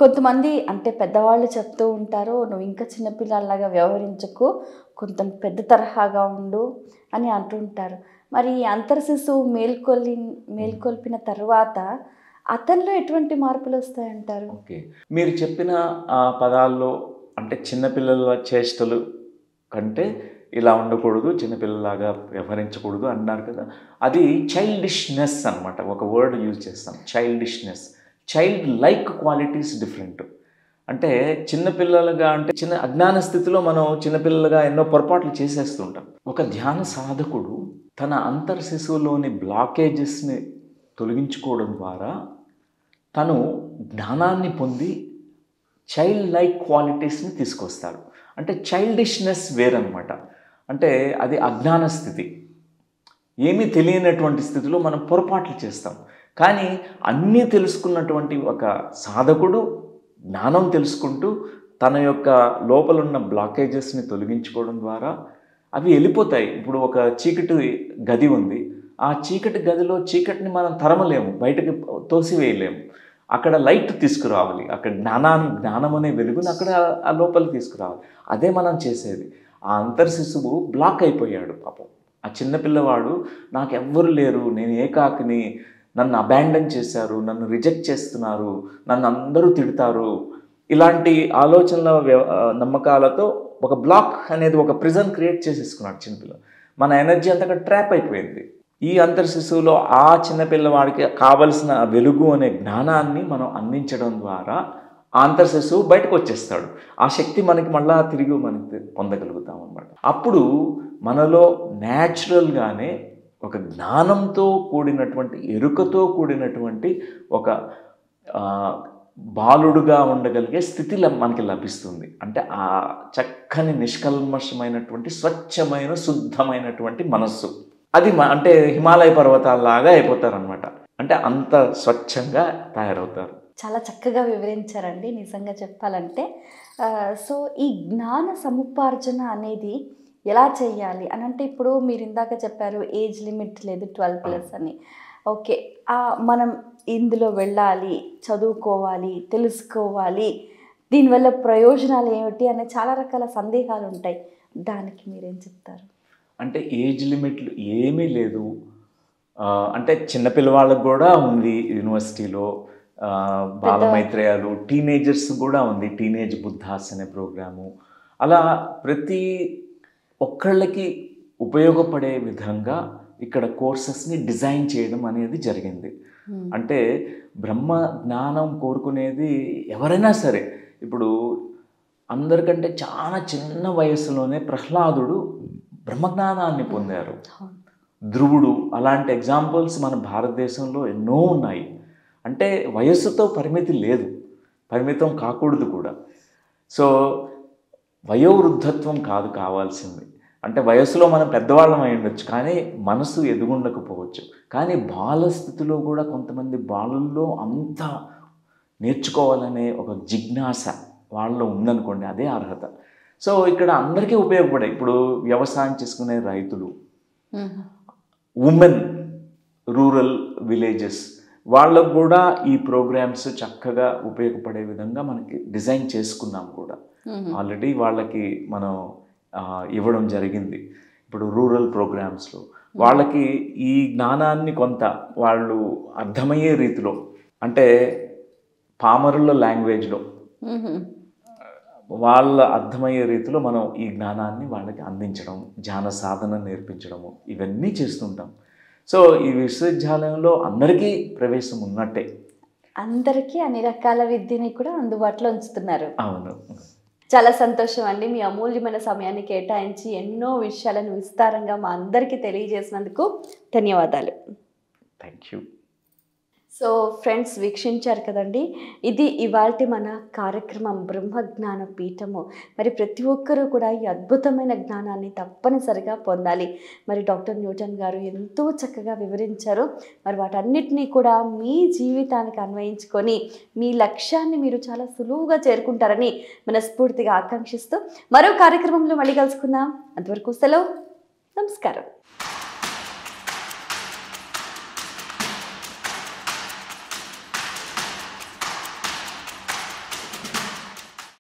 కొంతమంది అంటే పెద్దవాళ్ళు చెప్తూ ఉంటారు, నువ్వు ఇంకా చిన్నపిల్లల్లాగా వ్యవహరించకు, కొంత పెద్ద తరహాగా ఉండు అని అంటుంటారు. మరి ఈ అంతర్శిశువు మేల్కొల్పిన తర్వాత అతనిలో ఎటువంటి మార్పులొస్తాయంటారు? ఓకే. మీరు చెప్పిన పదాల్లో అంటే చిన్నపిల్లల చేష్టలు కంటే ఇలా ఉండకూడదు, చిన్నపిల్లలాగా వ్యవహరించకూడదు అన్నారు కదా! అది చైల్డిష్‌నెస్ అనమాట. ఒక వర్డ్ యూజ్ చేస్తాం. Childishness. Child like qualities different. అంటే చిన్నపిల్లలుగా అంటే చిన్న అజ్ఞాన స్థితిలో మనం చిన్నపిల్లలుగా ఎన్నో పొరపాట్లు చేసేస్తుంటాం. ఒక ధ్యాన సాధకుడు తన అంతర్శిశువులోని బ్లాకేజెస్‌ని తొలగించుకోవడం ద్వారా తను జ్ఞానాన్ని పొంది చైల్డ్ లైక్ క్వాలిటీస్ని తీసుకొస్తాడు. అంటే చైల్డిష్‌నెస్ వేరనమాట. అంటే అది అజ్ఞాన స్థితి. ఏమీ తెలియనటువంటి స్థితిలో మనం పొరపాట్లు చేస్తాం. కానీ అన్నీ తెలుసుకున్నటువంటి ఒక సాధకుడు జ్ఞానం తెలుసుకుంటూ తన యొక్క లోపలున్న బ్లాకేజెస్ని తొలగించుకోవడం ద్వారా అవి వెళ్ళిపోతాయి. ఇప్పుడు ఒక చీకటి గది ఉంది. ఆ చీకటి గదిలో చీకటిని మనం తరమలేము, బయటకి తోసివేయలేము. అక్కడ లైట్ తీసుకురావాలి. అక్కడ జ్ఞానం అనే వెలుగుని అక్కడ ఆ లోపలికి తీసుకురావాలి. అదే మనం చేసేది. ఆ అంతర్శిశువు బ్లాక్ అయిపోయాడు పాపం. ఆ చిన్నపిల్లవాడు నాకెవ్వరు లేరు, నేను ఏకాకిని, నన్ను అబాండన్ చేశారు, నన్ను రిజెక్ట్ చేస్తున్నారు, నన్ను అందరూ తిడతారు, ఇలాంటి ఆలోచనల నమ్మకాలతో ఒక బ్లాక్ అనేది ఒక ప్రిజన్ క్రియేట్ చేసేసుకున్నాడు చిన్నపిల్ల. మన ఎనర్జీ అంతా అక్కడ ట్రాప్ అయిపోయింది. ఈ అంతర్శిశువులో ఆ చిన్నపిల్లవాడికి కావలసిన వెలుగు అనే జ్ఞానాన్ని మనం అందించడం ద్వారా ఆ అంతర్శిశువు బయటకు వచ్చేస్తాడు. ఆ శక్తి మనకి మళ్ళా తిరిగి మనకి పొందగలుగుతాం అన్నమాట. అప్పుడు మనలో న్యాచురల్గానే ఒక జ్ఞానంతో కూడినటువంటి, ఎరుకతో కూడినటువంటి ఒక బాలుడుగా ఉండగలిగే స్థితి మనకి లభిస్తుంది. అంటే ఆ చక్కని నిష్కల్మషమైనటువంటి స్వచ్ఛమైన శుద్ధమైనటువంటి మనస్సు అది అంటే హిమాలయ పర్వతాల్లాగా అయిపోతారనమాట. అంటే అంత స్వచ్ఛంగా తయారవుతారు. చాలా చక్కగా వివరించారండి నిజంగా చెప్పాలంటే. సో ఈ జ్ఞాన సముపార్జన అనేది ఎలా చేయాలి అని అంటే, ఇప్పుడు మీరు ఇందాక చెప్పారు ఏజ్ లిమిట్ లేదు 12+ అని. ఓకే, మనం ఇందులో వెళ్ళాలి, చదువుకోవాలి, తెలుసుకోవాలి, దీనివల్ల ప్రయోజనాలు ఏమిటి అనే చాలా రకాల సందేహాలు ఉంటాయి. దానికి మీరేం చెప్తారు? అంటే ఏజ్ లిమిట్లు ఏమీ లేదు. అంటే చిన్నపిల్లవాళ్ళకు కూడా ఉంది యూనివర్సిటీలో బాలమైత్రేయాలు, టీనేజర్స్ కూడా ఉంది టీనేజ్ బుద్ధాస్ అనే ప్రోగ్రాము. అలా ప్రతి ఒక్కళ్ళకి ఉపయోగపడే విధంగా ఇక్కడ కోర్సెస్ని డిజైన్ చేయడం అనేది జరిగింది. అంటే బ్రహ్మ జ్ఞానం కోరుకునేది ఎవరైనా సరే, ఇప్పుడు అందరికంటే చాలా చిన్న వయసులోనే ప్రహ్లాదుడు బ్రహ్మజ్ఞానాన్ని పొందారు. ధ్రువుడు, అలాంటి ఎగ్జాంపుల్స్ మన భారతదేశంలో ఎన్నో ఉన్నాయి. అంటే వయస్సుతో పరిమితి లేదు, పరిమితం కాకూడదు కూడా. సో వయోవృద్ధత్వం కాదు కావాల్సింది. అంటే వయసులో మనం పెద్దవాళ్ళం అయి ఉండొచ్చు, కానీ మనసు ఎదుగుండకపోవచ్చు. కానీ బాలస్థితిలో కూడా కొంతమంది బాలుల్లో అంత నేర్చుకోవాలనే ఒక జిజ్ఞాస వాళ్ళలో ఉందనుకోండి, అదే అర్హత. సో ఇక్కడ అందరికీ ఉపయోగపడే, ఇప్పుడు వ్యవసాయం చేసుకునే రైతులు, ఉమెన్, రూరల్ విలేజెస్, వాళ్ళకు కూడా ఈ ప్రోగ్రామ్స్ చక్కగా ఉపయోగపడే విధంగా మనకి డిజైన్ చేసుకున్నాం కూడా. ఆల్రెడీ వాళ్ళకి మనం ఇవ్వడం జరిగింది. ఇప్పుడు రూరల్ ప్రోగ్రామ్స్లో వాళ్ళకి ఈ జ్ఞానాన్ని కొంత వాళ్ళు అర్థమయ్యే రీతిలో, అంటే పామరుల లాంగ్వేజ్లో వాళ్ళ అర్థమయ్యే రీతిలో మనం ఈ జ్ఞానాన్ని వాళ్ళకి అందించడం, ధ్యాన సాధన నేర్పించడము, ఇవన్నీ చేస్తుంటాం. సో ఈ విశ్వవిద్యాలయంలో అందరికీ ప్రవేశం ఉన్నట్టే. అందరికీ అన్ని రకాల విద్యని కూడా అందుబాటులో ఉంచుతున్నారు. అవును. చాలా సంతోషం అండి. మీ అమూల్యమైన సమయాన్ని కేటాయించి ఎన్నో విషయాలను విస్తారంగా మా అందరికీ తెలియజేసినందుకు ధన్యవాదాలు. Thank you. సో ఫ్రెండ్స్, వీక్షించారు కదండి, ఇది ఇవాల్టి మన కార్యక్రమం బ్రహ్మజ్ఞాన పీఠము. మరి ప్రతి ఒక్కరూ కూడా ఈ అద్భుతమైన జ్ఞానాన్ని తప్పనిసరిగా పొందాలి. మరి డాక్టర్ న్యూటన్ గారు ఎంతో చక్కగా వివరించారు. మరి వాటన్నిటినీ కూడా మీ జీవితానికి అన్వయించుకొని మీ లక్ష్యాన్ని మీరు చాలా సులువుగా చేరుకుంటారని మనస్ఫూర్తిగా ఆకాంక్షిస్తూ మరో కార్యక్రమంలో మళ్ళీ కలుసుకుందాం. అంతవరకు సెలవు. నమస్కారం.